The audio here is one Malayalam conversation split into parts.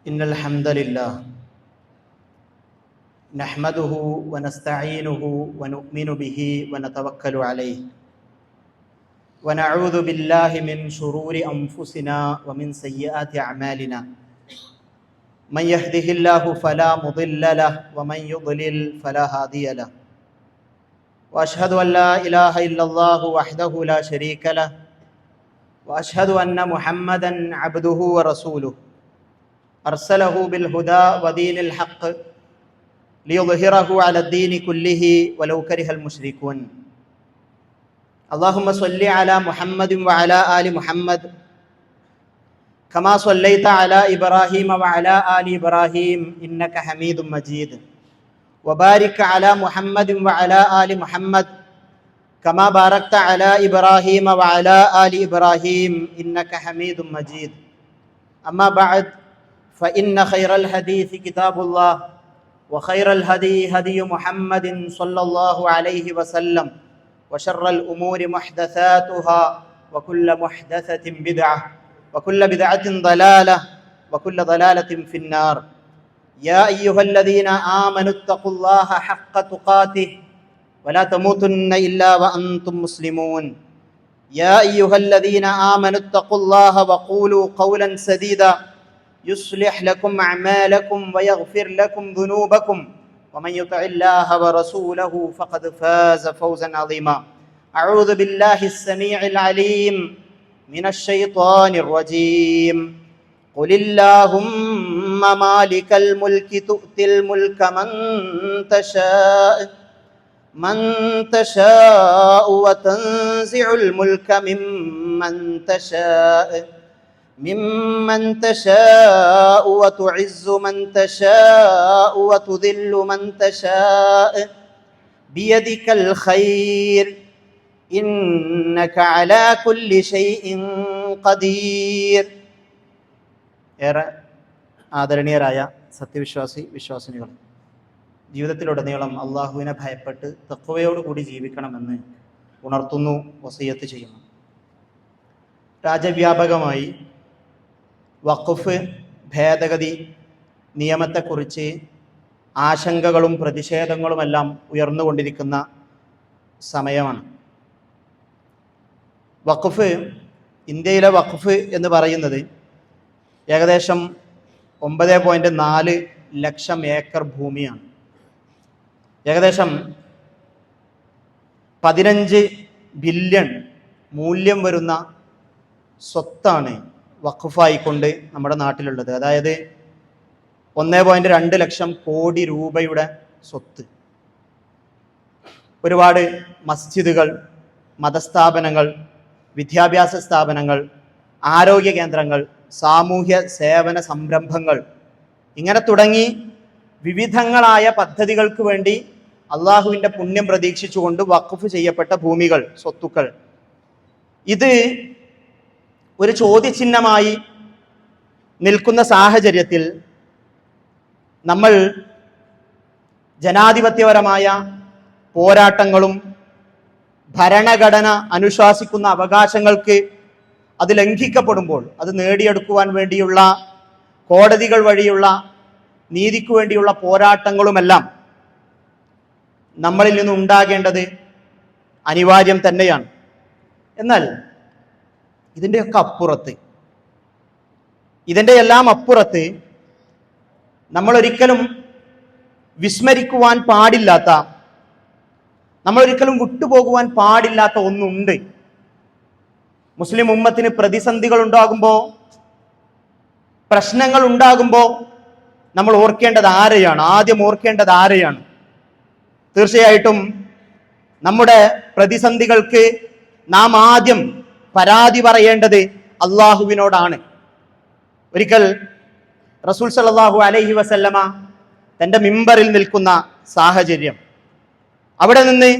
إن الحمد لله نحمده ونستعينه ونؤمن به ونتوكل عليه ونعوذ بالله من شرور أنفسنا ومن سيئات أعمالنا من يهده الله فلا مضل له ومن يضلل فلا هادي له وأشهد أن لا إله إلا الله وحده لا شريك له وأشهد أن محمدا عبده ورسوله أرسله بالهدى ودين الحق ليظهره على الدين كله ولو كره المشركون اللهم صل على محمد وعلى آل محمد كما صليت على إبراهيم وعلى آل إبراهيم إنك حميد مجيد وبارك على محمد وعلى آل محمد كما باركت على إبراهيم وعلى آل إبراهيم إنك حميد مجيد أما بعد فإن خير الحديث كتاب الله وخير الهدي هدي محمد صلى الله عليه وسلم وشر الأمور محدثاتها وكل محدثة بدعة وكل بدعة ضلالة وكل ضلالة في النار يا أيها الذين آمنوا اتقوا الله حق تقاته ولا تموتن إلا وأنتم مسلمون يا أيها الذين آمنوا اتقوا الله وقولوا قولا سديدا يصلح لكم أعمالكم ويغفر لكم ذنوبكم ومن يطع الله ورسوله فقد فاز فوزا عظيما أعوذ بالله السميع العليم من الشيطان الرجيم قل اللهم مالك الملك تؤتي الملك من تشاء وتنزع الملك ممن تشاء وتعز من تشاء وتذل من تشاء بيدك الخير إنك على كل شيء قدير. ഏറെ ആദരണീയരായ വിശ്വാസിനികൾ, ജീവിതത്തിലുടനീളം അള്ളാഹുവിനെ ഭയപ്പെട്ട് തഖ്വയോടുകൂടി ജീവിക്കണമെന്ന് ഉണർത്തുന്നു, വസിയത്ത് ചെയ്യുന്നു. രാജ്യവ്യാപകമായി വഖഫ് ഭേദഗതി നിയമത്തെക്കുറിച്ച് ആശങ്കകളും പ്രതിഷേധങ്ങളുമെല്ലാം ഉയർന്നുകൊണ്ടിരിക്കുന്ന സമയമാണ്. ഇന്ത്യയിലെ വഖഫ് എന്ന് പറയുന്നത് ഏകദേശം 9.4 ലക്ഷം ഏക്കർ ഭൂമിയാണ്. ഏകദേശം 15 ബില്യൺ മൂല്യം വരുന്ന സ്വത്താണ് വഖഫായിക്കൊണ്ട് നമ്മുടെ നാട്ടിലുള്ളത്. അതായത് 1.2 ലക്ഷം കോടി രൂപയുടെ സ്വത്ത്. ഒരുപാട് മസ്ജിദുകൾ, മതസ്ഥാപനങ്ങൾ, വിദ്യാഭ്യാസ സ്ഥാപനങ്ങൾ, ആരോഗ്യ കേന്ദ്രങ്ങൾ, സാമൂഹ്യ സേവന സംരംഭങ്ങൾ, ഇങ്ങനെ തുടങ്ങി വിവിധങ്ങളായ പദ്ധതികൾക്ക് വേണ്ടി അള്ളാഹുവിൻ്റെ പുണ്യം പ്രതീക്ഷിച്ചുകൊണ്ട് വഖഫ് ചെയ്യപ്പെട്ട ഭൂമികൾ, സ്വത്തുക്കൾ, ഇത് ഒരു ചോദ്യചിഹ്നമായി നിൽക്കുന്ന സാഹചര്യത്തിൽ നമ്മൾ ജനാധിപത്യപരമായ പോരാട്ടങ്ങളും ഭരണഘടന അനുശാസിക്കുന്ന അവകാശങ്ങൾക്ക് അത് ലംഘിക്കപ്പെടുമ്പോൾ അത് നേടിയെടുക്കുവാൻ വേണ്ടിയുള്ള കോടതികൾ വഴിയുള്ള നീതിക്ക് വേണ്ടിയുള്ള പോരാട്ടങ്ങളുമെല്ലാം നമ്മളിൽ നിന്നുണ്ടാകേണ്ടത് അനിവാര്യം തന്നെയാണ്. എന്നാൽ ഇതിൻ്റെ എല്ലാം അപ്പുറത്ത് നമ്മളൊരിക്കലും വിസ്മരിക്കുവാൻ പാടില്ലാത്ത, നമ്മളൊരിക്കലും വിട്ടുപോകുവാൻ പാടില്ലാത്ത ഒന്നുണ്ട്. മുസ്ലിം ഉമ്മത്തിന് പ്രതിസന്ധികൾ ഉണ്ടാകുമ്പോൾ, പ്രശ്നങ്ങൾ ഉണ്ടാകുമ്പോൾ നമ്മൾ ഓർക്കേണ്ടത് ആരെയാണ്? ആദ്യം ഓർക്കേണ്ടത് ആരെയാണ്? തീർച്ചയായിട്ടും നമ്മുടെ പ്രതിസന്ധികൾക്ക് നാം ആദ്യം പരാതി പറയേണ്ടത് അള്ളാഹുവിനോടാണ്. ഒരിക്കൽ റസൂൽ സല്ലല്ലാഹു അലൈഹി വസല്ലമ തൻ്റെ മിമ്പറിൽ നിൽക്കുന്ന സാഹചര്യം, അവിടെ നിന്ന്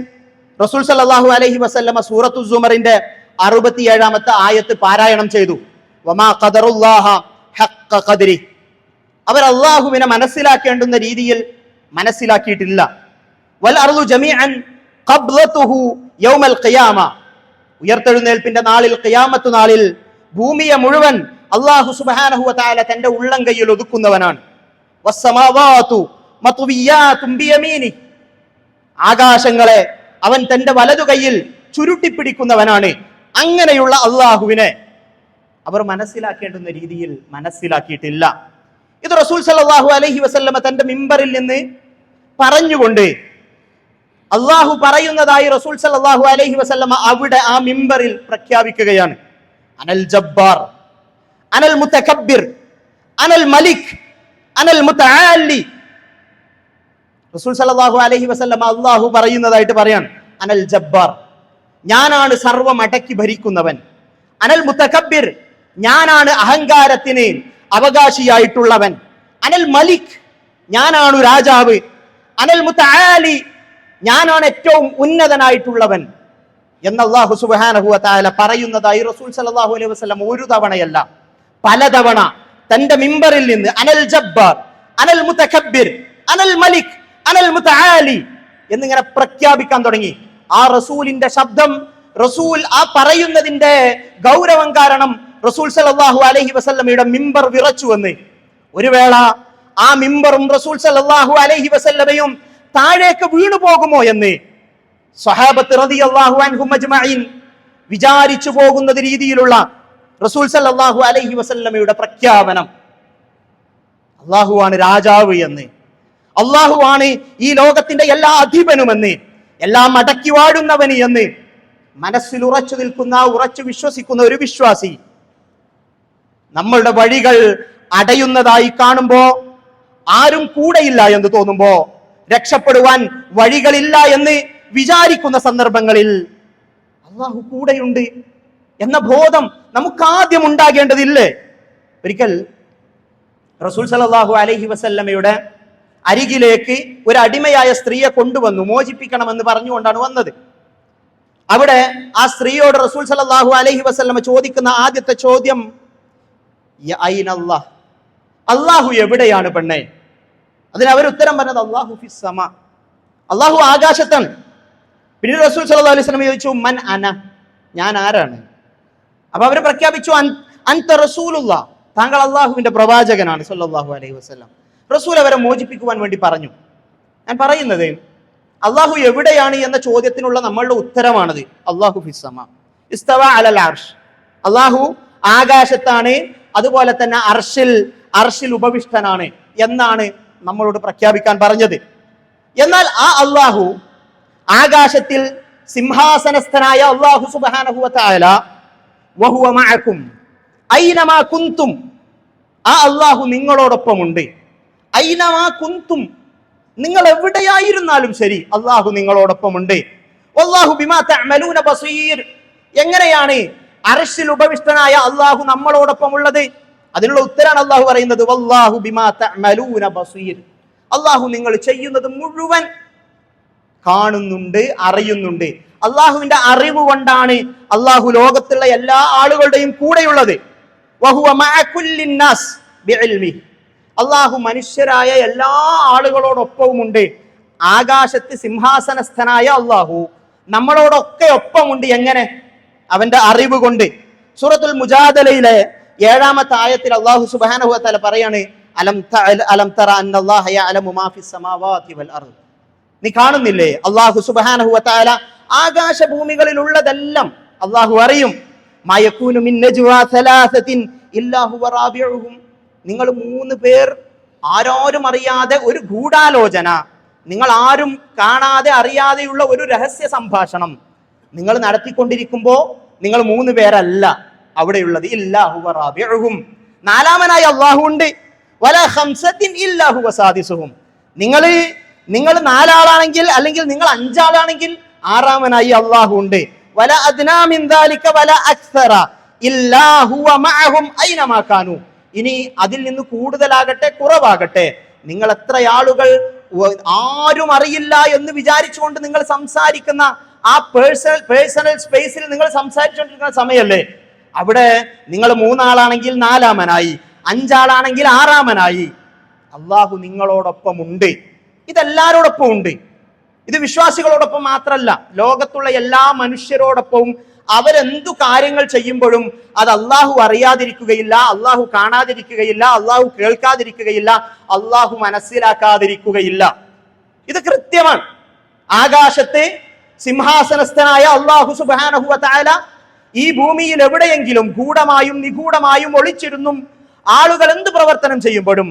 റസൂൽ സല്ലല്ലാഹു അലൈഹി വസല്ലമ സൂറത്തു സുമറിന്റെ 67-ാമത്തെ ആയത്ത് പാരായണം ചെയ്തു. വമാ ഖദറുല്ലാഹ ഹഖ്ഖ ഖദ്രി. അവർ അള്ളാഹുവിനെ മനസ്സിലാക്കേണ്ടുന്ന രീതിയിൽ മനസ്സിലാക്കിയിട്ടില്ല. വൽ അർളു ജമീഅൻ ഖബ്ളതുഹു യൗമൽ ഖിയാമ. ഉയർത്തെഴുന്നേൽപ്പിന്റെ നാളിൽ, ഖിയാമത്ത് നാളിൽ ഭൂമിയെ മുഴുവൻ അല്ലാഹു സുബ്ഹാനഹു വ തആല തന്റെ ഉള്ളം കയ്യിൽ ഒതുക്കുന്നവനാണ്. വസ്സമാവാതു മത്വിയാതും ബിയമീനി, ആകാശങ്ങളെ അവൻ തന്റെ വലതു കൈയിൽ ചുരുട്ടിപ്പിടിക്കുന്നവനാണ്. അങ്ങനെയുള്ള അള്ളാഹുവിനെ അവർ മനസ്സിലാക്കേണ്ടുന്ന രീതിയിൽ മനസ്സിലാക്കിയിട്ടില്ല. ഇത് റസൂൽ സല്ലല്ലാഹു അലൈഹി വസല്ലമ തന്റെ മിമ്പറിൽ നിന്ന് പറഞ്ഞുകൊണ്ട് അള്ളാഹു പറയുന്നതായി റസൂൽ സല്ലല്ലാഹു അലൈഹി വസല്ലമ അവിടെ ആ മിമ്പറിൽ പ്രഖ്യാപിക്കുകയാണ്. അനൽ ജബ്ബാർ, അനൽ മുതകബ്ബിർ, അനൽ മലിക്, അനൽ മുതആലി. റസൂൽ സല്ലല്ലാഹു അലൈഹി വസല്ലമ അള്ളാഹു പറയുന്നതായിട്ട് പറയാണ്, അനൽ ജബ്ബാർ, ഞാനാണ് സർവ്വം അടക്കി ഭരിക്കുന്നവൻ. അനൽ മുതകബ്ബിർ, ഞാനാണ് അഹങ്കാരത്തിന് അവകാശിയായിട്ടുള്ളവൻ. അനൽ മലിക്, ഞാനാണ് രാജാവ്. അനൽ മുതആലി, ഞാനാണ് ഏറ്റവും ഉന്നതനായിട്ടുള്ളവൻ എന്ന് അല്ലാഹു സുബ്ഹാനഹു വ തആല പറയുന്നതായി റസൂൽ സല്ലല്ലാഹു അലൈഹി വസല്ലം ഒരു തവണയല്ല പലതവണ തന്റെ മിമ്പറിൽ നിന്ന് അനൽ ജബ്ബാർ, അനൽ മുതകബ്ബിർ, അനൽ മലിക്, അനൽ മുതആലി എന്നിങ്ങനെ പ്രഖ്യാപിക്കാൻ തുടങ്ങി. ആ റസൂലിന്റെ ശബ്ദം, റസൂൽ ആ പറയുന്നതിന്റെ ഗൗരവം കാരണം റസൂൽ സല്ലല്ലാഹു അലൈഹി വസല്ലമയുടെ മിമ്പർ വിറച്ചുവെന്ന്. ഒരു വേള ആ മിമ്പറും റസൂൽ സല്ലല്ലാഹു അലൈഹി വസല്ലമയും താഴേക്ക് വീണു പോകുമോ എന്ന് സ്വഹാബത്ത് റളിയല്ലാഹു അൻഹും അജ്മഈൻ വിചാരിച്ചു പോകുന്ന രീതിയിലുള്ള റസൂൽ സല്ലല്ലാഹു അലൈഹി വസല്ലമയുടെ പ്രഖ്യാപനം. അല്ലാഹുവാണ് രാജാവ് എന്ന്, അല്ലാഹുവാണ് ഈ ലോകത്തിന്റെ എല്ലാ അധിപനുമെന്ന്, എല്ലാം അടക്കി വാഴുന്നവന് എന്ന് മനസ്സിൽ ഉറച്ചു നിൽക്കുന്ന, ഉറച്ചു വിശ്വസിക്കുന്ന ഒരു വിശ്വാസി നമ്മളുടെ വഴികൾ അടയുന്നതായി കാണുമ്പോ, ആരും കൂടെയില്ല എന്ന് തോന്നുമ്പോ, രക്ഷപ്പെടുവാൻ വഴികളില്ല എന്ന് വിചാരിക്കുന്ന സന്ദർഭങ്ങളിൽ അല്ലാഹു കൂടെയുണ്ട് എന്ന ബോധം നമുക്ക് ആദ്യം ഉണ്ടാകേണ്ടതില്ലേ? ഒരിക്കൽ റസൂൽ സല്ലല്ലാഹു അലൈഹി വസല്ലമയുടെ അരികിലേക്ക് ഒരു അടിമയായ സ്ത്രീയെ കൊണ്ടുവന്നു, മോചിപ്പിക്കണമെന്ന് പറഞ്ഞുകൊണ്ടാണ് വന്നത്. അവിടെ ആ സ്ത്രീയോട് റസൂൽ സല്ലല്ലാഹു അലൈഹി വസല്ലമ ചോദിക്കുന്ന ആദ്യത്തെ ചോദ്യം, അല്ലാഹു എവിടെയാണ് പെണ്ണെ? അതിന് അവർ ഉത്തരം പറഞ്ഞത് അല്ലാഹു ഫിസ് സമ, അല്ലാഹു ആകാശത്താണ്. പിന്നീട് റസൂൽ സല്ലല്ലാഹു അലൈഹി വസല്ലം ചോദിച്ചു, മൻ അന, ഞാൻ ആരാണ്? അപ്പൊ അവർ പ്രഖ്യാപിച്ചു, അൻത റസൂലുള്ളാഹ്, താങ്കൾ അല്ലാഹുവിന്റെ പ്രവാചകനാണ് സല്ലല്ലാഹു അലൈഹി വസല്ലം. റസൂൽ അവരെ മോചിപ്പിക്കുവാൻ വേണ്ടി പറഞ്ഞു. ഞാൻ പറയുന്നത് അല്ലാഹു എവിടെയാണ് എന്ന ചോദ്യത്തിനുള്ള നമ്മളുടെ ഉത്തരമാണത്. അല്ലാഹു ഫിസ് സമ ഇസ്തവ അലൽ അർശ്, അല്ലാഹു ആകാശത്താണ്, അതുപോലെ തന്നെ അർശിൽ ഉപവിഷ്ടനാണ് എന്നാണ് നമ്മളോട് പ്രഖ്യാപിക്കാൻ പറഞ്ഞത്. എന്നാൽ ആ അല്ലാഹു ആകാശത്തിൽ സിംഹാസനസ്ഥനായ അല്ലാഹു സുബ്ഹാനഹു വ തആല വഹുവ മഅകും ഐനമാ കുന്തും, ആ അല്ലാഹു നിങ്ങളോടൊപ്പമുണ്ട്. ഐനമാ കുന്തും, നിങ്ങൾ എവിടെയായിരുന്നാലും ശരി അല്ലാഹു നിങ്ങളോടൊപ്പമുണ്ട്. വല്ലാഹു ബിമാ തഅമലൂന ബസീർ, എങ്ങനെയാണ് അർശിൽ ഉപവിഷ്ടനായ അല്ലാഹു നമ്മളോടൊപ്പം ഉള്ളത്? അതിനുള്ള ഉത്തരാണ് അല്ലാഹു പറയുന്നത്, വല്ലാഹു ബിമാ തഅമലൂന ബസീർ, അല്ലാഹു നിങ്ങൾ ചെയ്യുന്നത് മുഴുവൻ കാണുന്നുണ്ട്, അറിയുന്നുണ്ട്. അല്ലാഹുവിന്റെ അറിവ് കൊണ്ടാണ് അല്ലാഹു ലോകത്തുള്ള എല്ലാ ആളുകളുടെയും കൂടെയുള്ളത്. വഹുവ മഅ കുല്ലിൻ നാസ് ബിഇൽമി, അല്ലാഹു മനുഷ്യരായ എല്ലാ ആളുകളോടൊപ്പമുണ്ട്. ആകാശത്ത് സിംഹാസനസ്ഥനായ അല്ലാഹു നമ്മളോടൊക്കെ ഒപ്പമുണ്ട്. എങ്ങനെ? അവന്റെ അറിവ് കൊണ്ട്. സൂറത്തുൽ മുജാദലയിലെ 7-ാമത്തെ ആയത്തിൽ അല്ലാഹു സുബ്ഹാനഹു വ തആല പറയാണ്, അലം തറ അന്നല്ലാഹ യഅലമു മാ ഫിസ് സമാവാതി വൽ അർദ്, നീ കാണുന്നില്ലേ അല്ലാഹു സുബ്ഹാനഹു വ തആല ആകാശഭൂമികളിലുള്ളതെല്ലാം അല്ലാഹു അറിയും. മാ യകൂനു മിൻ നജ്വാ സലാസത്തിൻ ഇല്ലാ ഹുവ റാബിഉഹും, നിങ്ങൾ 3 പേർ ആരോരും അറിയാതെ ഒരു ഗൂഢാലോചന, നിങ്ങൾ ആരും കാണാതെ അറിയാതെയുള്ള ഒരു രഹസ്യ സംഭാഷണം നിങ്ങൾ നടത്തിക്കൊണ്ടിരിക്കുമ്പോ നിങ്ങൾ 3 പേരല്ല അവിടെയുള്ളത്. ഇല്ലാ ഹുവ റാബിഉഹും, 4-മനായി അല്ലാഹു ഉണ്ട്. വലാ ഖംസത്തിൻ ഇല്ലാ ഹുവ സാദിസുഹും, നിങ്ങൾ 4 ആളാണെങ്കിൽ അല്ലെങ്കിൽ നിങ്ങൾ 5 ആളാണെങ്കിൽ 6-മനായി അല്ലാഹു ഉണ്ട്. വലാ അദ്നാ മിൻ ദാലിക വലാ അക്സറ ഇല്ലാ ഹുവ മഅഹും ഐനമാ കാനൂ, ഇനി അതിൽ നിന്ന് കൂടുതലാകട്ടെ കുറവാകട്ടെ, നിങ്ങൾ എത്ര ആളുകൾ ആരും അറിയില്ല എന്ന് വിചാരിച്ചുകൊണ്ട് നിങ്ങൾ സംസാരിക്കുന്ന ആ പേഴ്സണൽ സ്പേസിൽ നിങ്ങൾ സംസാരിച്ചുകൊണ്ടിരിക്കുന്ന സമയല്ലേ, അവിടെ നിങ്ങൾ 3 ആളാണെങ്കിൽ 4-മനായി, 5 ആളാണെങ്കിൽ 6-മനായി. അല്ലാഹു നിങ്ങളോടൊപ്പം ഉണ്ട്. ഇതെല്ലാരോടൊപ്പം ഉണ്ട്. ഇത് വിശ്വാസികളോടൊപ്പം മാത്രമല്ല, ലോകത്തുള്ള എല്ലാ മനുഷ്യരോടൊപ്പവും അവരെന്തു കാര്യങ്ങൾ ചെയ്യുമ്പോഴും അത് അള്ളാഹു അറിയാതിരിക്കുകയില്ല, അള്ളാഹു കാണാതിരിക്കുകയില്ല, അള്ളാഹു കേൾക്കാതിരിക്കുകയില്ല, അള്ളാഹു മനസ്സിലാക്കാതിരിക്കുകയില്ല. ഇത് കൃത്യമാണ്. ആകാശത്തെ സിംഹാസനസ്ഥനായ അള്ളാഹു സുബ്ഹാനഹു വ തആല ഈ ഭൂമിയിൽ എവിടെയെങ്കിലും ഗൂഢമായും നിഗൂഢമായും ഒളിച്ചിരുന്നും ആളുകൾ എന്ത് പ്രവർത്തനം ചെയ്യുമ്പോഴും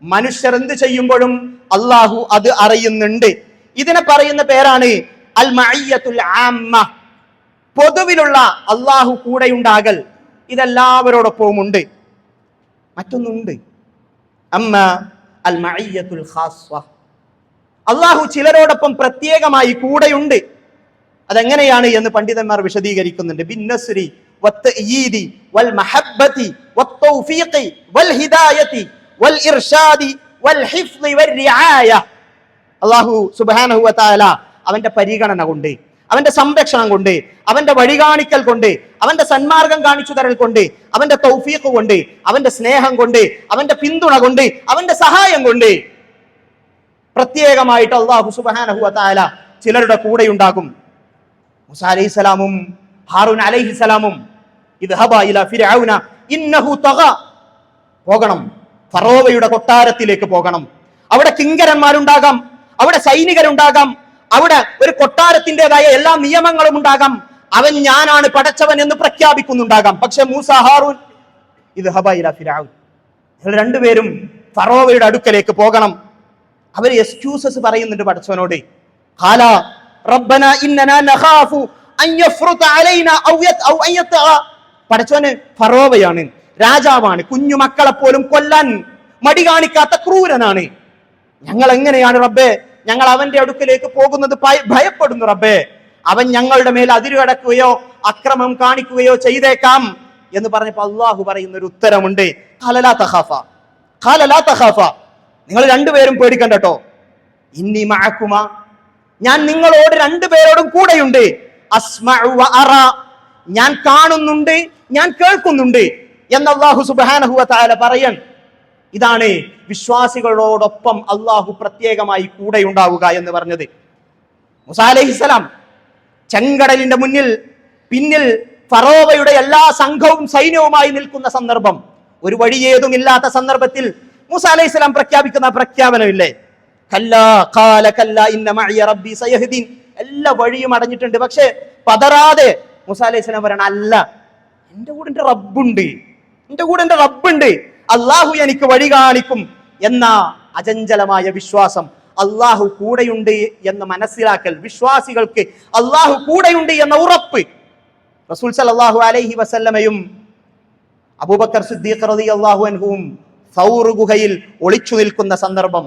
മനുഷ്യർ എന്ത് ചെയ്യുമ്പോഴും അള്ളാഹു അത് അറിയുന്നുണ്ട്. ഇതിനെ പറയുന്ന പേരാണ് അൽ മഅയ്യത്തുൽ ആമ്മ, പൊതുവിലുള്ള അള്ളാഹു കൂടെയുണ്ടാകൽ. ഇതെല്ലാവരോടൊപ്പവും ഉണ്ട്. മറ്റൊന്നുണ്ട്, അമ്മ അൽ മഅയ്യത്തുൽ ഖാസ്സ, അള്ളാഹു ചിലരോടൊപ്പം പ്രത്യേകമായി കൂടെയുണ്ട്. അതെങ്ങനെയാണ് എന്ന് പണ്ഡിതന്മാർ വിശദീകരിക്കുന്നുണ്ട്. ബിന്നസ്രി വത്തഈദി വൽ മഹബ്ബതി വത്തൗഫീഖി വൽ ഹിദായതി വൽ ഇർഷാദി വൽ ഹിഫ്ളി വൽ റിആയ. അല്ലാഹു സുബ്ഹാനഹു വ തആല അവന്റെ പരിഗണന കൊണ്ട്, അവന്റെ സംരക്ഷണം കൊണ്ട്, അവന്റെ വഴികാണിക്കൽ കൊണ്ട്, അവന്റെ സന്മാർഗം കാണിച്ചു തരൽ കൊണ്ട്, അവന്റെ തൗഫീഖ് കൊണ്ട്, അവന്റെ സ്നേഹം കൊണ്ട്, അവന്റെ പിന്തുണ കൊണ്ട്, അവന്റെ സഹായം കൊണ്ട് പ്രത്യേകമായിട്ട് അല്ലാഹു സുബ്ഹാനഹു വ തആല ചിലരുടെ കൂടെയുണ്ടാകും. മൂസ അലൈഹിസ്സലാമും ഹാറൂൻ അലൈഹിസ്സലാമും ഇദ്ഹബാ ഇലാ ഫിർഔന ഇന്നഹു തഗ, പോകണം, ഫറോവയുടെ കൊട്ടാരത്തിലേക്ക് പോകണം. അവിടെ കിങ്കരന്മാരുണ്ടാകാം, അവിടെ സൈനികരുണ്ടാകാം, അവിടെ ഒരു കൊട്ടാരത്തിൻ്റെതായ എല്ലാ നിയമങ്ങളും ഉണ്ടാകാം. അവൻ ഞാനാണ് പടച്ചവൻ എന്ന് പ്രഖ്യാപിക്കുന്നുണ്ടാകാം. പക്ഷെ മൂസ ഹാറൂൻ ഇദ്ഹബാ ഇലാ ഫിർഔൻ, രണ്ടുപേരും ഫറോവയുടെ അടുക്കലേക്ക് പോകണം. അവർ എക്സ്ക്യൂസസ് പറയുന്നുണ്ട് പടച്ചവനോട്. ഖാല റബ്ബന ഇന്നനാ നഖാഫു അൻ യഫ്റുത അലൈനാ ഔ അൻ യതഅ, പടച്ചവന് ഫറോവയാണ്, രാജാവാണ്, കുഞ്ഞു മക്കളെ പോലും കൊല്ലാൻ മടി കാണിക്കാത്ത ക്രൂരനാണ്. ഞങ്ങൾ എങ്ങനെയാണ് റബ്ബേ ഞങ്ങൾ അവന്റെ അടുക്കലേക്ക് പോകുന്നത് ഭയപ്പെടുന്നു റബ്ബേ. അവൻ ഞങ്ങളുടെ മേൽ അതിരുകടക്കുകയോ അക്രമം കാണിക്കുകയോ ചെയ്തേക്കാം എന്ന് പറഞ്ഞപ്പോൾ അള്ളാഹു പറയുന്ന ഒരു ഉത്തരമുണ്ട്. ഖാല ലാ തഖാഫ, നിങ്ങൾ രണ്ടുപേരും പേടിക്കണ്ട കേട്ടോ. ഇന്നി മഅകുമ, ഞാൻ നിങ്ങളോട് രണ്ടുപേരോടും കൂടെയുണ്ട്. അസ്മഉ വ അറ, ഞാൻ കാണുന്നുണ്ട്, ഞാൻ കേൾക്കുന്നുണ്ട് എന്ന് അല്ലാഹു സുബ്ഹാനഹു വ തആല പറയൻ. ഇതാണ് വിശ്വാസികളോടൊപ്പം അള്ളാഹു പ്രത്യേകമായി കൂടെയുണ്ടാവുക എന്ന് പറഞ്ഞത്. മൂസ അലൈഹിസ്സലാം ചെങ്കടലിന്റെ പിന്നിൽ ഫറോവയുടെ എല്ലാ സംഘവും സൈന്യവുമായി നിൽക്കുന്ന സന്ദർഭം, ഒരു വഴിയേതുമില്ലാത്ത സന്ദർഭത്തിൽ മൂസ അലൈഹിസ്സലാം പ്രഖ്യാപിക്കുന്ന പ്രഖ്യാപനമില്ലേ, കല്ലാ ഖാല കല്ലാ ഇന്ന മഅയ റബ്ബി സയഹ്ദീൻ, എല്ലാ വഴിയും അടഞ്ഞിട്ടുണ്ട്. പക്ഷേ പതറാതെ മൂസ അലൈഹിസ്സലാം പറയണം, അല്ല, എന്റെ കൂടെ എന്റെ റബ്ബുണ്ട്, അള്ളാഹു എനിക്ക് വഴി കാണിക്കും എന്ന അചഞ്ചലമായ വിശ്വാസം, അള്ളാഹു കൂടെയുണ്ട് എന്ന് മനസ്സിലാക്കൽ, വിശ്വാസികൾക്ക് അള്ളാഹു കൂടെയുണ്ട് എന്ന ഉറപ്പ്. റസൂൽ സല്ലല്ലാഹു അലൈഹി വസല്ലമയും അബൂബക്കർ സിദ്ദീഖ് റളിയല്ലാഹു അൻഹുവും സൗർ ഗുഹയിൽ ഒളിച്ചു നിൽക്കുന്ന സന്ദർഭം,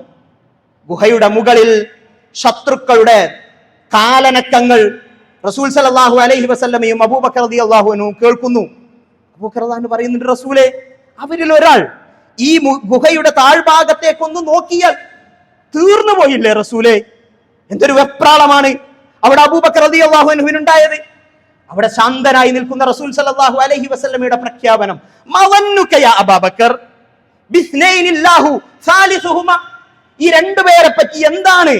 ഗുഹയുടെ മുകളിൽ ശത്രുക്കളുടെ കാലനക്കങ്ങൾ റസൂൽ സല്ലല്ലാഹു അലൈഹി വസല്ലമയും അബൂബക്കർ റളിയല്ലാഹു അൻഹുവും കേൾക്കുന്നു. അബൂബക്കർ റളിയല്ലാഹു അൻഹു പറയുന്നുണ്ട്, റസൂലേ, അവരിൽ ഒരാൾ ഈ ഗുഹയുടെ താഴ്ഭാഗത്തേക്കൊന്ന് നോക്കിയാൽ തീർന്നു പോയില്ലേ റസൂലേ? എന്തൊരു വെപ്രാളമാണ് അവിടെ അബൂബക്കർ റളിയല്ലാഹു അൻഹുവിനുണ്ടായത്. അവിടെ ശാന്തനായി നിൽക്കുന്ന റസൂൽ സല്ലല്ലാഹു അലൈഹി വസല്ലമയുടെ പ്രഖ്യാപനം, മവന്നുക യാ അബൂബക്കർ ബിസ്നൈനില്ലാഹു സാലിസുഹുമ, ഈ രണ്ടുപേരെ പറ്റി എന്താണ്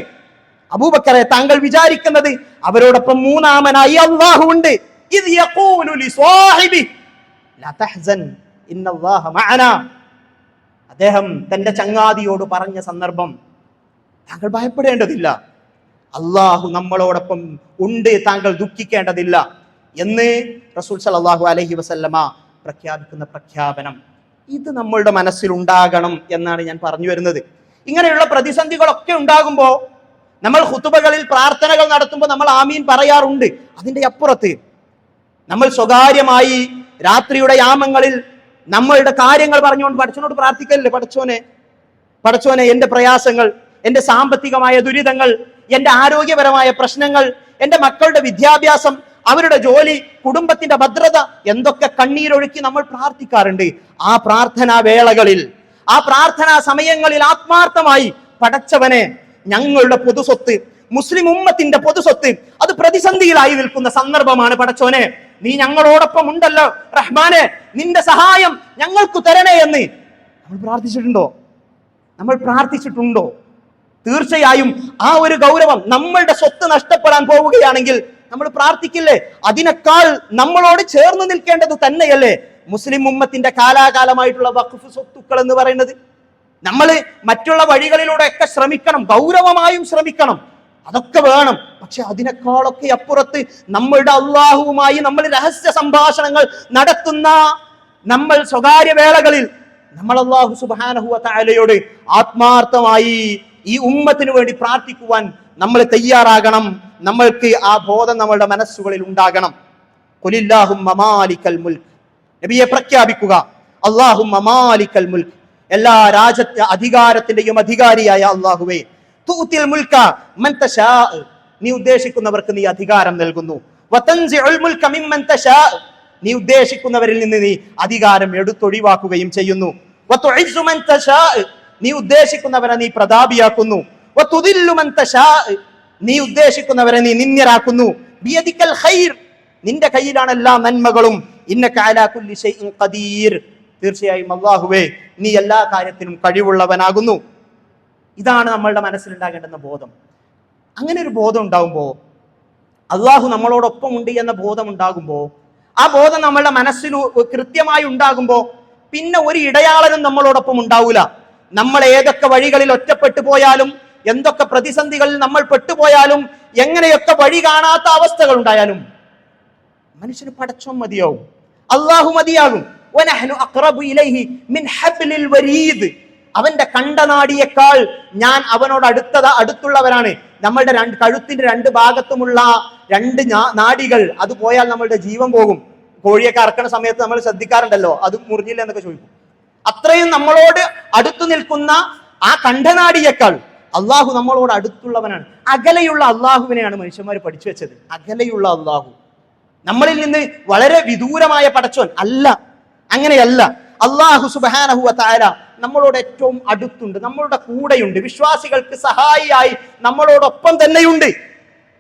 അബൂബക്കറെ താങ്കൾ വിചാരിക്കുന്നത്? അവരോടൊപ്പം മൂന്നാമനായി അല്ലാഹു ഉണ്ട്. ഇദ് യഖൂലു ലിസ്വാഹിബി ലാ തഹ്സൻ ഇന്നല്ലാഹ മഅനാ, അദ്ദേഹം തന്റെ ചങ്ങാതിയോട് പറഞ്ഞ സന്ദർഭം, താങ്കൾ ഭയപ്പെടേണ്ടതില്ല, അള്ളാഹു നമ്മളോടൊപ്പം ഉണ്ട്, താങ്കൾ ദുഃഖിക്കേണ്ടതില്ല എന്ന് റസൂൽ സല്ലല്ലാഹു അലൈഹി വസല്ലമ പ്രഖ്യാപിക്കുന്ന പ്രഖ്യാപനം, ഇത് നമ്മളുടെ മനസ്സിൽ ഉണ്ടാകണം എന്നാണ് ഞാൻ പറഞ്ഞു വരുന്നത്. ഇങ്ങനെയുള്ള പ്രതിസന്ധികളൊക്കെ ഉണ്ടാകുമ്പോൾ നമ്മൾ ഖുതുബകളിൽ പ്രാർത്ഥനകൾ നടത്തുമ്പോൾ നമ്മൾ ആമീൻ പറയാറുണ്ട്. അതിന്റെ അപ്പുറത്ത് നമ്മൾ സ്വകാര്യമായി രാത്രിയുടെ യാമങ്ങളിൽ നമ്മളുടെ കാര്യങ്ങൾ പറഞ്ഞുകൊണ്ട് പടച്ചവനോട് പ്രാർത്ഥിക്കല്ലേ, പടച്ചോനെ എന്റെ പ്രയാസങ്ങൾ, എന്റെ സാമ്പത്തികമായ ദുരിതങ്ങൾ, എന്റെ ആരോഗ്യപരമായ പ്രശ്നങ്ങൾ, എന്റെ മക്കളുടെ വിദ്യാഭ്യാസം, അവരുടെ ജോലി, കുടുംബത്തിന്റെ ഭദ്രത, എന്തൊക്കെ കണ്ണീരൊഴുക്കി നമ്മൾ പ്രാർത്ഥിക്കാറുണ്ട്. ആ പ്രാർത്ഥനാ വേളകളിൽ, ആ പ്രാർത്ഥനാ സമയങ്ങളിൽ ആത്മാർത്ഥമായി പടച്ചവനെ, ഞങ്ങളുടെ പൊതുസ്വത്ത്, മുസ്ലിം ഉമ്മത്തിന്റെ പൊതുസ്വത്ത്, അത് പ്രതിസന്ധിയിലായി നിൽക്കുന്ന സന്ദർഭമാണ്. പടച്ചോനെ, നീ ഞങ്ങളോടൊപ്പം ഉണ്ടല്ലോ റഹ്മാനെ, നിന്റെ സഹായം ഞങ്ങൾക്ക് തരണേ എന്ന് നമ്മൾ പ്രാർത്ഥിച്ചിട്ടുണ്ടോ? തീർച്ചയായും ആ ഒരു ഗൗരവം, നമ്മളുടെ സ്വത്ത് നഷ്ടപ്പെടാൻ പോവുകയാണെങ്കിൽ നമ്മൾ പ്രാർത്ഥിക്കില്ലേ? അതിനേക്കാൾ നമ്മളോട് ചേർന്ന് നിൽക്കേണ്ടത് തന്നെയല്ലേ മുസ്ലിം ഉമ്മത്തിന്റെ കാലാകാലമായിട്ടുള്ള വഖഫ് സ്വത്തുക്കൾ എന്ന് പറയുന്നത്? നമ്മൾ മറ്റുള്ള വഴികളിലൂടെ ഒക്കെ ശ്രമിക്കണം, ഗൗരവമായും ശ്രമിക്കണം, അതൊക്കെ വേണം. പക്ഷെ അതിനേക്കാളൊക്കെ അപ്പുറത്ത് നമ്മളുടെ അള്ളാഹുവുമായി നമ്മൾ രഹസ്യ സംഭാഷണങ്ങൾ നടത്തുന്ന നമ്മൾ സ്വകാര്യ വേളകളിൽ നമ്മൾ അള്ളാഹു സുബ്ഹാനഹു വ തആലയോട് ആത്മാർത്ഥമായി ഈ ഉമ്മത്തിന് വേണ്ടി പ്രാർത്ഥിക്കുവാൻ നമ്മൾ തയ്യാറാകണം. നമ്മൾക്ക് ആ ബോധം നമ്മളുടെ മനസ്സുകളിൽ ഉണ്ടാകണം. ഖുലില്ലാഹുമ്മ മാലിക്കൽ മുൽക്ക്, നബിയെ പ്രഖ്യാപിക്കുക, അല്ലാഹുമ്മ മാലിക്കൽ മുൽക്ക്, എല്ലാ അധികാരത്തിന്റെയും അധികാരിയായ അല്ലാഹുവേ, തുഅ്തിൽ മുൽക മൻ തശാ, നീ ഉദ്ദേശിക്കുന്നവർക്ക് നീ അധികാരം നൽകുന്നു. വതൻസിഉൽ മുൽക മിമ്മൻ തശാ, നീ ഉദ്ദേശിക്കുന്നവരിൽ നിന്ന് നീ അധികാരം എടുത്തൊഴിവാക്കുകയും ചെയ്യുന്നു. വതുഇസ്സു മൻ തശാ, നീ ഉദ്ദേശിക്കുന്നവരെ നീ പ്രതാപിയാക്കുന്നു. വതുദില്ലു മൻ തശാ, നീ ഉദ്ദേശിക്കുന്നവരെ നീ നിന്ദ്യരാക്കുന്നു. ബിയദിക്കൽ ഖൈർ, നിന്റെ കയ്യിലാണ് എല്ലാ നന്മകളും. ഇന്നക അലാ കുല്ലി ഷൈഇൻ ഖദീർ, തീർച്ചയായും അല്ലാഹുവേ നീ എല്ലാ കാര്യത്തിനും കഴിവുള്ളവനാകുന്നു. ഇതാണ് നമ്മളുടെ മനസ്സിലുണ്ടാകേണ്ടുന്ന ബോധം. അങ്ങനെ ഒരു ബോധം ഉണ്ടാകുമ്പോൾ, അള്ളാഹു നമ്മളോടൊപ്പം ഉണ്ട് എന്ന ബോധം ഉണ്ടാകുമ്പോൾ, ആ ബോധം നമ്മളുടെ മനസ്സിൽ കൃത്യമായി ഉണ്ടാകുമ്പോൾ പിന്നെ ഒരു ഇടയാളനും നമ്മളോടൊപ്പം ഉണ്ടാവൂല. നമ്മൾ ഏതൊക്കെ വഴികളിൽ ഒറ്റപ്പെട്ടു പോയാലും, എന്തൊക്കെ പ്രതിസന്ധികളിൽ നമ്മൾ പെട്ടുപോയാലും, എങ്ങനെയൊക്കെ വഴി കാണാത്ത അവസ്ഥകൾ ഉണ്ടായാലും മനുഷ്യന് പടച്ചോൻ മതിയാവും, അള്ളാഹു മതിയാകും. വനഹ്നു അഖ്റബു ഇലൈഹി മിൻ ഹബ്ലിൽ വരീദ്, അവന്റെ കണ്ടനാടിയേക്കാൾ ഞാൻ അവനോട് അടുത്തുള്ളവരാണ്. നമ്മളുടെ കഴുത്തിന്റെ രണ്ട് ഭാഗത്തുമുള്ള രണ്ട് നാടികൾ, അത് പോയാൽ നമ്മളുടെ ജീവൻ പോകും. കോഴിയൊക്കെ അറക്കണ സമയത്ത് നമ്മൾ ശ്രദ്ധിക്കാറുണ്ടല്ലോ, അത് മുറിഞ്ഞില്ല എന്നൊക്കെ ചോദിക്കും. അത്രയും നമ്മളോട് അടുത്തു നിൽക്കുന്ന ആ കണ്ഠനാടിയേക്കാൾ അള്ളാഹു നമ്മളോട് അടുത്തുള്ളവനാണ്. അകലെയുള്ള അള്ളാഹുവിനെയാണ് മനുഷ്യന്മാർ പഠിച്ചു വെച്ചത്. അകലെയുള്ള അള്ളാഹു, നമ്മളിൽ നിന്ന് വളരെ വിദൂരമായ പടച്ചോൻ അല്ല, അങ്ങനെയല്ല. അള്ളാഹു സുബ്ഹാനഹു വ തആല നമ്മളോട് ഏറ്റവും അടുത്തുണ്ട്, നമ്മളുടെ കൂടെയുണ്ട്, വിശ്വാസികൾക്ക് സഹായിയായി നമ്മളോടൊപ്പം തന്നെയുണ്ട്.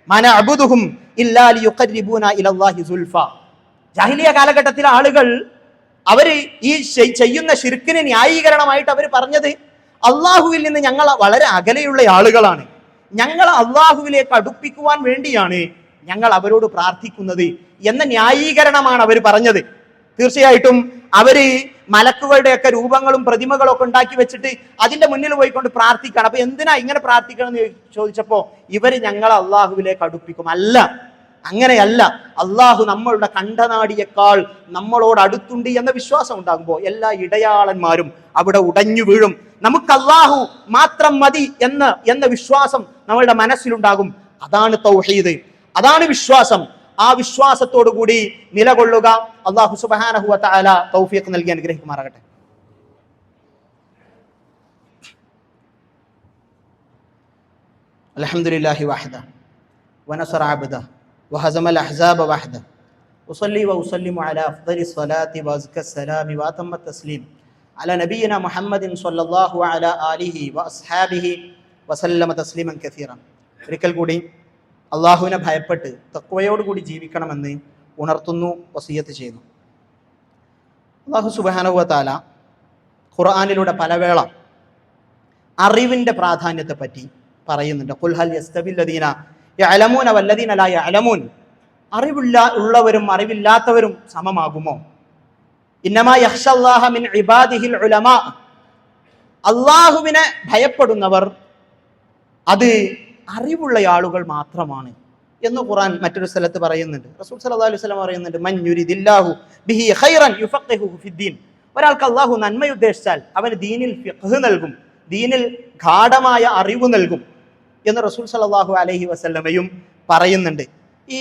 മനഅബുദുഹും ഇല്ലാ ലിയുഖർരിബൂനാ ഇലല്ലാഹി സുൽഫ. ജാഹിലിയ കാലഘട്ടത്തിലെ ആളുകൾ അവര് ഈ ചെയ്യുന്ന ശിർക്കിന് ന്യായീകരണമായിട്ട് അവർ പറഞ്ഞത്, അള്ളാഹുവിൽ നിന്ന് ഞങ്ങൾ വളരെ അകലെയുള്ള ആളുകളാണ്, ഞങ്ങൾ അള്ളാഹുവിലേക്ക് അടുപ്പിക്കുവാൻ വേണ്ടിയാണ് ഞങ്ങൾ അവരോട് പ്രാർത്ഥിക്കുന്നത് എന്ന ന്യായീകരണമാണ് അവർ പറഞ്ഞത്. തീർച്ചയായിട്ടും അവര് മലക്കുകളുടെയൊക്കെ രൂപങ്ങളും പ്രതിമകളും ഒക്കെ ഉണ്ടാക്കി വെച്ചിട്ട് അതിന്റെ മുന്നിൽ പോയിക്കൊണ്ട് പ്രാർത്ഥിക്കണം. അപ്പൊ എന്തിനാ ഇങ്ങനെ പ്രാർത്ഥിക്കണം എന്ന് ചോദിച്ചപ്പോ ഇവര് ഞങ്ങളെ അള്ളാഹുവിലേക്ക് അടുപ്പിക്കും. അല്ല, അങ്ങനെയല്ല. അള്ളാഹു നമ്മളുടെ കണ്ഠനാടിയേക്കാൾ നമ്മളോട് അടുത്തുണ്ട് എന്ന വിശ്വാസം ഉണ്ടാകുമ്പോൾ എല്ലാ ഇടയാളന്മാരും അവിടെ ഉടഞ്ഞു വീഴും. നമുക്ക് അള്ളാഹു മാത്രം മതി എന്ന വിശ്വാസം നമ്മളുടെ മനസ്സിലുണ്ടാകും. അതാണ് തൗഹീദ്, അതാണ് വിശ്വാസം. ആ വിശ്വാസത്തോടു കൂടി നിലകൊള്ളുക. അല്ലാഹു സുബ്ഹാനഹു വ തആല തൗഫീഖ് നൽകി അനുഗ്രഹിക്കുമാറാകട്ടെ. അൽഹംദുലില്ലാഹി വഹദ വനസറ അബ്ദ വഹസമൽ അഹ്സാബ വഹദ ഉസല്ലി വഉസല്ലിമു അലാ അഫ്ദലി സ്വലാത്തി വഅസ്ക സലാമി വഅതമ്മ തസ്ലീം അലാ നബിയിന മുഹമ്മദിൻ സ്വല്ലല്ലാഹു അലാ ആലിഹി വഅസ്ഹാബിഹി വസല്ലമ തസ്ലീമൻ കസീറൻ. ഒരിക്കൽ കൂടി അള്ളാഹുവിനെ ഭയപ്പെട്ട് തഖ്വയോടുകൂടി ജീവിക്കണമെന്ന് ഉണർത്തുന്നു, വസിയത്ത് ചെയ്യുന്നു. അള്ളാഹു സുബ്ഹാനഹു വ തആല ഖുർആനിലൂടെ പലവേള അറിവിന്റെ പ്രാധാന്യത്തെ പറ്റി പറയുന്നുണ്ട്. ഖുൽ ഹൽ യസ്തവിൽ ലദീന യഅലമൂന വല്ലദീന ലാ യഅലമൂൻ, ഉള്ളവരും അറിവില്ലാത്തവരും സമമാകുമോ? ഇന്നമാ യഖ്ശല്ലാഹ മിൻ ഇബാദിഹിൽ ഉലമാ, അള്ളാഹുവിനെ ഭയപ്പെടുന്നവർ അത് അറിവുള്ള ആളുകൾ മാത്രമാണ് എന്ന് ഖുർആൻ മറ്റൊരു സ്ഥലത്ത് പറയുന്നുണ്ട്. റസൂൽ സല്ലല്ലാഹു അലൈഹി വസല്ലം പറയുന്നുണ്ട്, മൻ യുരിദില്ലാഹു ബിഹി ഖൈറൻ യുഫഖിഹുഹു ഫിദ്ദീൻ, ഒരാൾക്ക് അള്ളാഹു നന്മ ഉദ്ദേശിച്ചാൽ അവന് ദീനിൽ ഫിഖ്ഹ് നൽകും, ദീനിൽ ഗാഢമായ അറിവ് നൽകും എന്ന് റസൂൽ സല്ലല്ലാഹു അലൈഹി വസല്ലമയും പറയുന്നുണ്ട്. ഈ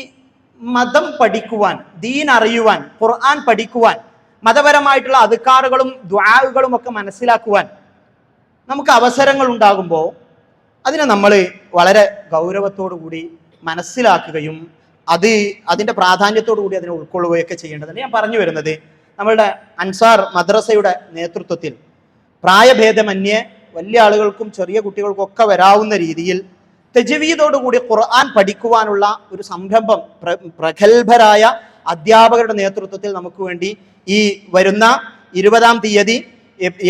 മതം പഠിക്കുവാൻ, ദീൻ അറിയുവാൻ, ഖുർആൻ പഠിക്കുവാൻ, മതപരമായിട്ടുള്ള അദ്കാറുകളും ദുആകളും ഒക്കെ മനസ്സിലാക്കുവാൻ നമുക്ക് അവസരങ്ങൾ ഉണ്ടാകുമ്പോൾ അതിനെ നമ്മൾ വളരെ ഗൗരവത്തോടു കൂടി മനസ്സിലാക്കുകയും അതിൻ്റെ പ്രാധാന്യത്തോടു കൂടി അതിനെ ഉൾക്കൊള്ളുകയൊക്കെ ചെയ്യേണ്ടതുണ്ട്. ഞാൻ പറഞ്ഞു വരുന്നത്, നമ്മളുടെ അൻസാർ മദ്രസയുടെ നേതൃത്വത്തിൽ പ്രായഭേദമന്യേ വലിയ ആളുകൾക്കും ചെറിയ കുട്ടികൾക്കും ഒക്കെ വരാവുന്ന രീതിയിൽ തജ്വീദോടുകൂടി ഖുർആൻ പഠിക്കുവാനുള്ള ഒരു സംരംഭം പ്രഗത്ഭരായ അധ്യാപകരുടെ നേതൃത്വത്തിൽ നമുക്ക് വേണ്ടി ഈ വരുന്ന 20-ാം തീയതി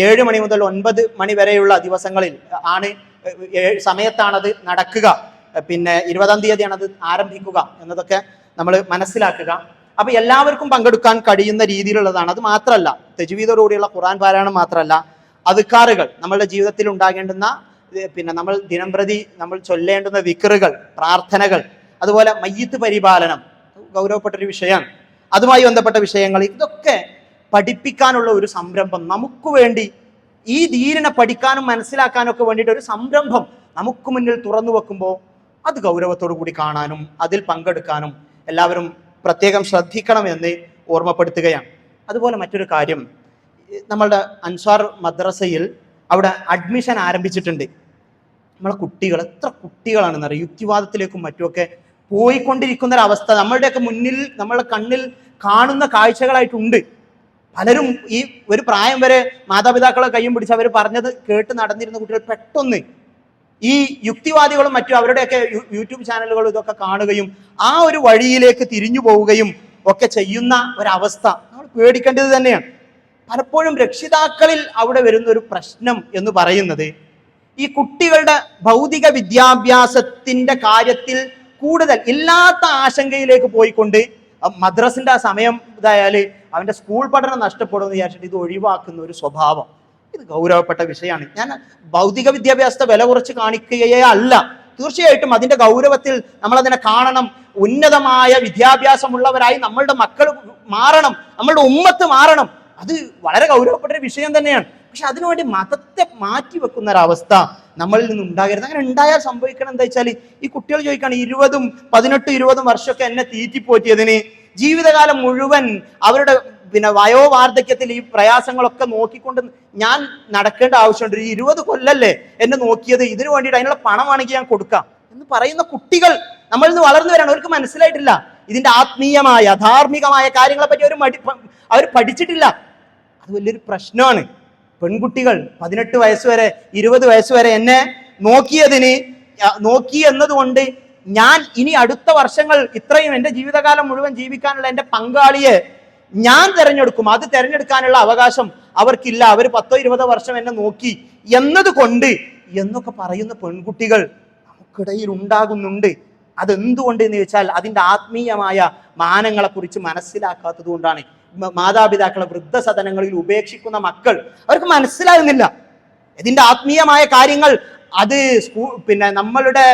7 മണി മുതൽ 9 മണി വരെയുള്ള ദിവസങ്ങളിൽ സമയത്താണത് നടക്കുക. പിന്നെ 20-ാം തീയതിയാണ് അത് ആരംഭിക്കുക എന്നതൊക്കെ നമ്മൾ മനസ്സിലാക്കുക. അപ്പൊ എല്ലാവർക്കും പങ്കെടുക്കാൻ കഴിയുന്ന രീതിയിലുള്ളതാണ്. അത് മാത്രമല്ല, തജ്വീദോടുകൂടിയുള്ള ഖുർആൻ പാരായണം മാത്രമല്ല, അദ്കാറുകൾ, നമ്മളുടെ ജീവിതത്തിൽ ഉണ്ടാകേണ്ടുന്ന നമ്മൾ ദിനംപ്രതി നമ്മൾ ചൊല്ലേണ്ടുന്ന ദിക്റുകൾ, പ്രാർത്ഥനകൾ, അതുപോലെ മയ്യിത്ത് പരിപാലനം, ഗൗരവപ്പെട്ടൊരു വിഷയമാണ്. അതുമായി ബന്ധപ്പെട്ട വിഷയങ്ങൾ, ഇതൊക്കെ പഠിപ്പിക്കാനുള്ള ഒരു സംരംഭം നമുക്ക് വേണ്ടി, ഈ ദീനിനെ പഠിക്കാനും മനസ്സിലാക്കാനും ഒക്കെ വേണ്ടിയിട്ട് ഒരു സംരംഭം നമുക്ക് മുന്നിൽ തുറന്നു വെക്കുമ്പോൾ അത് ഗൗരവത്തോടു കൂടി കാണാനും അതിൽ പങ്കെടുക്കാനും എല്ലാവരും പ്രത്യേകം ശ്രദ്ധിക്കണമെന്ന് ഓർമ്മപ്പെടുത്തുകയാണ്. അതുപോലെ മറ്റൊരു കാര്യം, നമ്മളുടെ അൻസാർ മദ്രസയിൽ അവിടെ അഡ്മിഷൻ ആരംഭിച്ചിട്ടുണ്ട്. നമ്മളെ കുട്ടികൾ, എത്ര കുട്ടികളാണെന്നറിയാം യുക്തിവാദത്തിലേക്കും മറ്റുമൊക്കെ പോയിക്കൊണ്ടിരിക്കുന്ന ഒരവസ്ഥ നമ്മളുടെയൊക്കെ മുന്നിൽ, നമ്മളുടെ കണ്ണിൽ കാണുന്ന കാഴ്ചകളായിട്ടുണ്ട്. പലരും ഈ ഒരു പ്രായം വരെ മാതാപിതാക്കളെ കയ്യും പിടിച്ച് അവർ പറഞ്ഞത് കേട്ട് നടന്നിരുന്ന കുട്ടികൾ പെട്ടെന്ന് ഈ യുക്തിവാദികളും മറ്റും അവരുടെയൊക്കെ യൂട്യൂബ് ചാനലുകളും ഇതൊക്കെ കാണുകയും ആ ഒരു വഴിയിലേക്ക് തിരിഞ്ഞു പോവുകയും ഒക്കെ ചെയ്യുന്ന ഒരവസ്ഥ നമ്മൾ പേടിക്കേണ്ടത് തന്നെയാണ്. പലപ്പോഴും രക്ഷിതാക്കളിൽ അവിടെ വരുന്ന ഒരു പ്രശ്നം എന്ന് പറയുന്നത്, ഈ കുട്ടികളുടെ ഭൗതിക വിദ്യാഭ്യാസത്തിന്റെ കാര്യത്തിൽ കൂടുതൽ ഇല്ലാത്ത ആശങ്കയിലേക്ക് പോയിക്കൊണ്ട് മദ്രസിന്റെ ആ സമയം ഇതായാൽ അവന്റെ സ്കൂൾ പഠനം നഷ്ടപ്പെടുമെന്ന് വിചാരിച്ചിട്ട് ഇത് ഒഴിവാക്കുന്ന ഒരു സ്വഭാവം, ഇത് ഗൗരവപ്പെട്ട വിഷയമാണ്. ഞാൻ ഭൗതിക വിദ്യാഭ്യാസത്തെ വില കുറച്ച് കാണിക്കുകയേ അല്ല. തീർച്ചയായിട്ടും അതിന്റെ ഗൗരവത്തിൽ നമ്മളതിനെ കാണണം. ഉന്നതമായ വിദ്യാഭ്യാസമുള്ളവരായി നമ്മളുടെ മക്കൾ മാറണം, നമ്മളുടെ ഉമ്മത്ത് മാറണം. അത് വളരെ ഗൗരവപ്പെട്ട ഒരു വിഷയം തന്നെയാണ്. പക്ഷെ അതിനുവേണ്ടി മതത്തെ മാറ്റി വെക്കുന്ന ഒരവസ്ഥ നമ്മളിൽ നിന്ന് ഉണ്ടാകരുത്. അങ്ങനെ ഉണ്ടായാൽ സംഭവിക്കണം എന്താ വെച്ചാൽ, ഈ കുട്ടികൾ ചോദിക്കുകയാണ്, 18-20 വർഷമൊക്കെ എന്നെ തീറ്റിപ്പോറ്റിയതിന് ജീവിതകാലം മുഴുവൻ അവരുടെ വയോവാർദ്ധക്യത്തിൽ ഈ പ്രയാസങ്ങളൊക്കെ നോക്കിക്കൊണ്ട് ഞാൻ നടക്കേണ്ട ആവശ്യമുണ്ട്. 20 കൊല്ലല്ലേ എന്നെ നോക്കിയത്, ഇതിനു വേണ്ടിയിട്ട് അതിനുള്ള പണമാണെങ്കിൽ ഞാൻ കൊടുക്കാം എന്ന് പറയുന്ന കുട്ടികൾ നമ്മളിൽ നിന്ന് വളർന്നു വരാണ്. അവർക്ക് മനസ്സിലായിട്ടില്ല ഇതിന്റെ ആത്മീയമായ ധാർമ്മികമായ കാര്യങ്ങളെ പറ്റി അവർ പഠിച്ചിട്ടില്ല. അത് വലിയൊരു പ്രശ്നമാണ്. പെൺകുട്ടികൾ 18 വയസ്സ് വരെ 20 വയസ്സ് വരെ എന്നെ നോക്കി എന്നതുകൊണ്ട് ഞാൻ ഇനി അടുത്ത വർഷങ്ങൾ ഇത്രയും എൻ്റെ ജീവിതകാലം മുഴുവൻ ജീവിക്കാനുള്ള എൻ്റെ പങ്കാളിയെ ഞാൻ തിരഞ്ഞെടുക്കും. അത് തിരഞ്ഞെടുക്കാനുള്ള അവകാശം അവർക്കില്ല. അവർ 10-20 വർഷം എന്നെ നോക്കി എന്നതുകൊണ്ട് എന്നൊക്കെ പറയുന്ന പെൺകുട്ടികൾ നമുക്കിടയിൽ ഉണ്ടാകുന്നുണ്ട്. അതെന്തുകൊണ്ട് എന്ന് ചോദിച്ചാൽ അതിൻ്റെ ആത്മീയമായ മാനങ്ങളെ കുറിച്ച് മനസ്സിലാക്കാത്തത് കൊണ്ടാണ്. മാതാപിതാക്കളെ വൃദ്ധസദനങ്ങളിൽ ഉപേക്ഷിക്കുന്ന മക്കൾ, അവർക്ക് മനസ്സിലാകുന്നില്ല ഇതിന്റെ ആത്മീയമായ കാര്യങ്ങൾ. അത് നമ്മളുടെ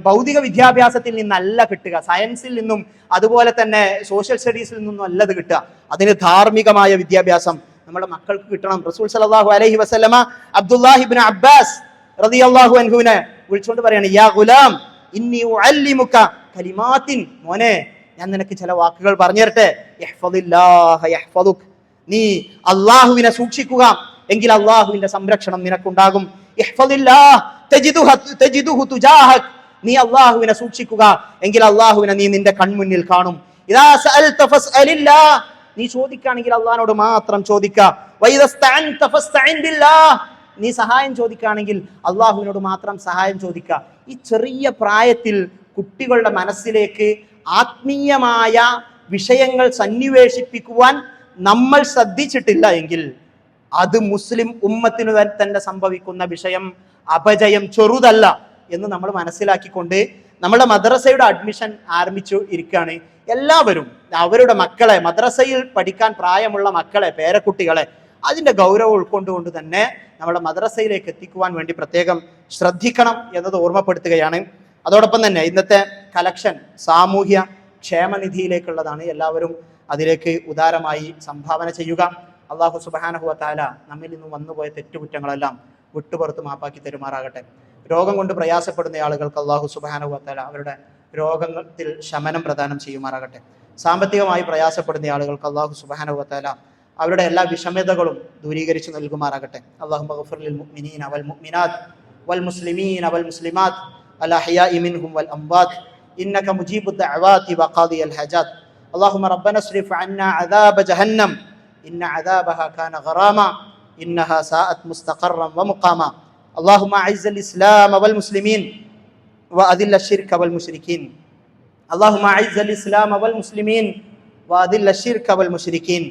ഭൗതിക വിദ്യാഭ്യാസത്തിൽ നിന്നല്ല കിട്ടുക, സയൻസിൽ നിന്നും അതുപോലെ തന്നെ സോഷ്യൽ സ്റ്റഡീസിൽ നിന്നും അല്ലത് കിട്ടുക. അതിന് ധാർമ്മികമായ വിദ്യാഭ്യാസം നമ്മുടെ മക്കൾക്ക് കിട്ടണം. റസൂൽ സല്ലല്ലാഹു അലൈഹി വസല്ലമ അബ്ദുല്ലാഹി ഇബ്നു അബ്ബാസ് റളിയല്ലാഹു അൻഹുവിനെ വിളിച്ചുകൊണ്ട് പറയാണ്, യാ ഗുലാം ഇന്നി ഉഅല്ലിമുക കലിമാത്തിൻ, മോനെ ഞാൻ നിനക്ക് ചില വാക്കുകൾ പറഞ്ഞു തരട്ടെ. യഹ്ഫദില്ലാഹ യഹ്ഫദുക, നീ അല്ലാഹുവിനെ സൂക്ഷിക്കുക എങ്കിൽ അല്ലാഹുവിന്റെ സംരക്ഷണം നിനക്കുണ്ടാകും. യഹ്ഫദില്ലാഹ തജിദുഹു തുജാഹക്, നീ അല്ലാഹുവിനെ സൂക്ഷിക്കുക എങ്കിൽ അല്ലാഹുവിനെ നീ നിന്റെ കൺമുന്നിൽ കാണും. ഇദാ സഅൽത ഫസ്അലില്ലാഹ, നീ ചോദിക്കുകയാണെങ്കിൽ അല്ലാഹുവിനോട് മാത്രം ചോദിക്കുക. വഇദസ്തഅൻത ഫസ്തഇൻ ബില്ലാഹ്, നീ സഹായം ചോദിക്കുകയാണെങ്കിൽ അല്ലാഹുവിനോട് മാത്രം സഹായം ചോദിക്കുക. ഈ ചെറിയ പ്രായത്തിൽ കുട്ടികളുടെ മനസ്സിലേക്ക് ആത്മീയമായ വിഷയങ്ങൾ സന്നിവേശിപ്പിക്കുവാൻ നമ്മൾ ശ്രദ്ധിച്ചിട്ടില്ല എങ്കിൽ അത് മുസ്ലിം ഉമ്മത്തിന് തന്നെ സംഭവിക്കുന്ന വിഷയം, അപജയം ചെറുതല്ല എന്ന് നമ്മൾ മനസ്സിലാക്കിക്കൊണ്ട് നമ്മുടെ മദ്രസയുടെ അഡ്മിഷൻ ആരംഭിച്ചു ഇരിക്കുകയാണ്. എല്ലാവരും അവരുടെ മക്കളെ, മദ്രസയിൽ പഠിക്കാൻ പ്രായമുള്ള മക്കളെ, പേരക്കുട്ടികളെ അതിൻ്റെ ഗൗരവം ഉൾക്കൊണ്ടുകൊണ്ട് തന്നെ നമ്മുടെ മദ്രസയിലേക്ക് എത്തിക്കുവാൻ വേണ്ടി പ്രത്യേകം ശ്രദ്ധിക്കണം എന്നത് ഓർമ്മപ്പെടുത്തുകയാണ്. അതോടൊപ്പം തന്നെ ഇന്നത്തെ കലക്ഷൻ സാമൂഹ്യ ക്ഷേമനിധിയിലേക്കുള്ളതാണ്. എല്ലാവരും അതിലേക്ക് ഉദാരമായി സംഭാവന ചെയ്യുക. അള്ളാഹു സുബ്ഹാനഹു വ തആല നമ്മിൽ നിന്നും വന്നുപോയ തെറ്റുകുറ്റങ്ങളെല്ലാം വിട്ടുപുറത്ത് മാപ്പാക്കി തരുമാറാകട്ടെ. രോഗം കൊണ്ട് പ്രയാസപ്പെടുന്ന ആളുകൾക്ക് അള്ളാഹു സുബ്ഹാനഹു വ തആല അവരുടെ രോഗത്തിൽ ശമനം പ്രദാനം ചെയ്യുമാറാകട്ടെ. സാമ്പത്തികമായി പ്രയാസപ്പെടുന്ന ആളുകൾക്ക് അള്ളാഹു സുബ്ഹാനഹു വ തആല അവരുടെ എല്ലാ വിഷമതകളും ദൂരീകരിച്ച് നൽകുമാറാകട്ടെ. അല്ലാഹുമ്മ ഗ്ഫിർ ലിൽ മുഅ്മിനീന വൽ മുഅ്മിനാത്ത് വൽ മുസ്ലിമീന വൽ മുസ്ലിമാത്ത് الأحياء منهم والأموات إنك مجيب الدعوات وقاضي الحاجات اللهم ربنا اصرف عنا عذاب جهنم إن عذابها كان غراما إنها ساءت مستقرا ومقاما اللهم أعز الإسلام والمسلمين وأذل الشرك والمشركين اللهم أعز الإسلام والمسلمين وأذل الشرك والمشركين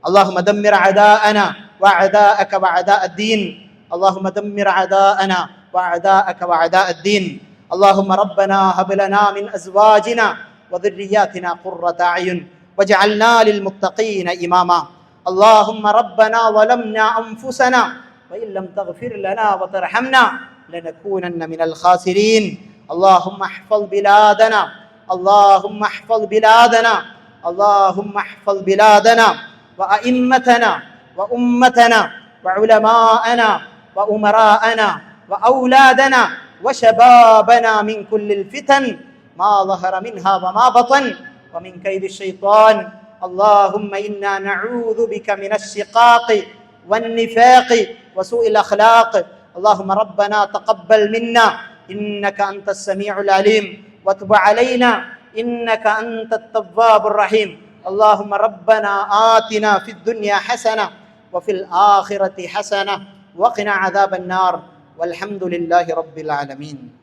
اللهم دمر أعداءنا وأعداءك وأعداء الدين اللهم دمر أعداءنا وأعداءك وأعداء الدين اللهم ربنا هب لنا من أزواجنا وذرياتنا قرة أعين واجعلنا للمتقين إماما. اللهم ربنا ظلمنا أنفسنا وإن لم تغفر لنا وترحمنا لنكونن من الخاسرين. اللهم احفظ بلادنا، اللهم احفظ بلادنا، اللهم احفظ بلادنا وأئمتنا وأمتنا وعلماءنا وأمراءنا وأولادنا وشبابنا من كل الفتن ما ظهر منها وما بطن ومن كيد الشيطان. اللهم إنا نعوذ بك من الشقاق والنفاق وسوء الأخلاق. اللهم ربنا تقبل منا إنك أنت السميع العليم وتب علينا إنك أنت التواب الرحيم. اللهم ربنا آتنا في الدنيا حسنة وفي الآخرة حسنة وقنا عذاب النار والحمد لله رب العالمين.